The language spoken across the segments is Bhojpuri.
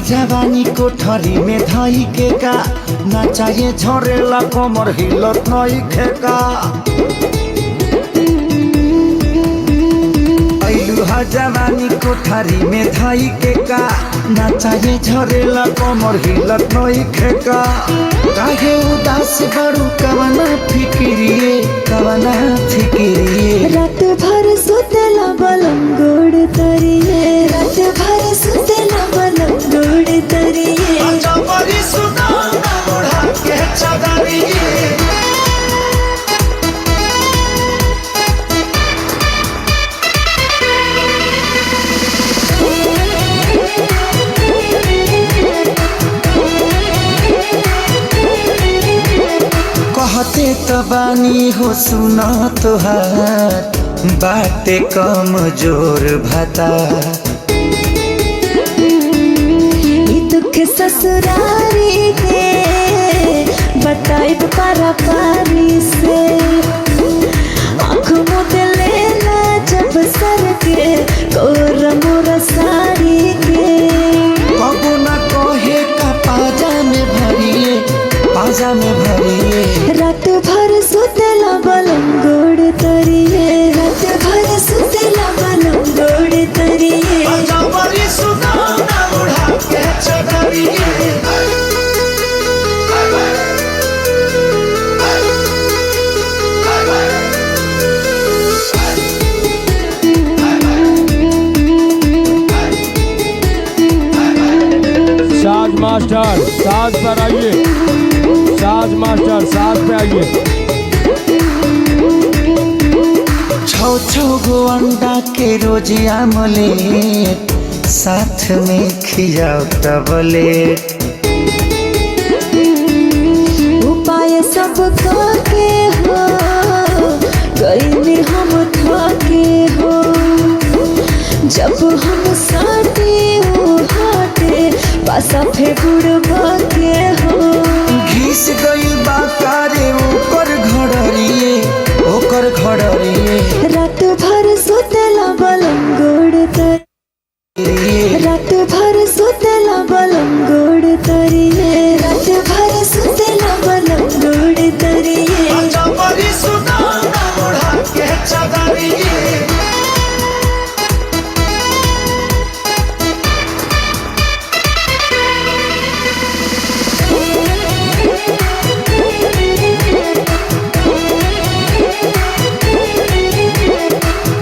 जवानी कोठरी में धाई के का ना चाहिए झरेला कमर हिलत नहीं खेका। जवानी कोठरी में धाई के का ना चाहिए झरेला कमर हिलत नहीं खेका। काहे उदास बड़ू कवना फिक्रिए रात भर सुतेला बलम गोड़ तरिए रात भर सुतेला बलम गोड़ तरिए कहते तबानी हो सुना तोहार बाटे कम जोर भाता। दुख ससुरारी के बताइब पारा पारी से आँख मुद लेना जब सर के कोर मोर साड़ी के। कबो न कहे का पाजा में भरिए रात भर सुतेला बलम गोड़ तरिए रात भर सुतेला बलम गोड़ तरिए। साज मास्टर साज पर आइए, साज मास्टर साज पे आइए। छो गो अंडा के रोज आमलेट साथ में खियाओ टबलेट। उपाय सब के हो गईली हम थके हो जब हम साथे हो हाटे पासा फेगुड़ के हो। घिस गई बाकारे ओकर घड़रिए रात भर सुतेला बलम गोड़ तरिए रात भर सुतेला बलम गोड़ तरिए रात भर सुतेला बलम गोड़ तरिए।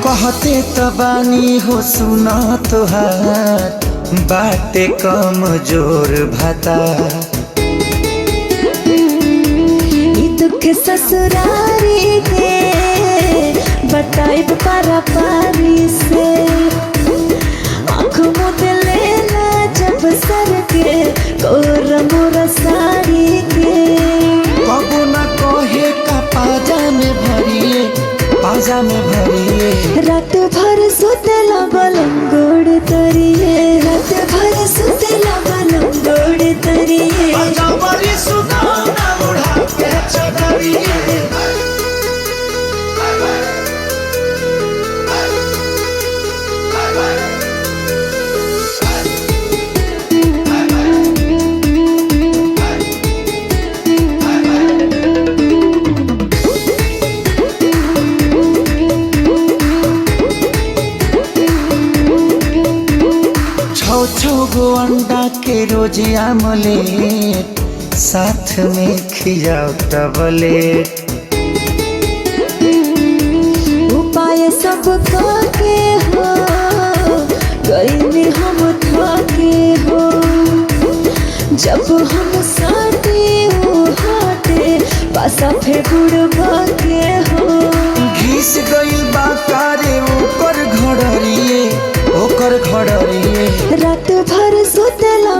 कहते तबानी हो सुना तोहार बाटे कम जोर भाता। दुख ससुरारी के बताइब पारा पारी से आँख मुद लेना जब सर के कोर मोर साड़ी के। कबो न कहे का पाजा में भरिए रात भर सुतेला बलम गोड़ तरिए रात भर सुतेला बलम गोड़ तरिए। छो गो अंडा के रोज आमलेट साथ में खियाओ टबलेट। उपाय सब के हो गईली हम थके हो जब हम साथे हो हाटे पासा फेगुड़ के हो। घिस गई बाकारे ओकर घड़रिए रात भर सुतेला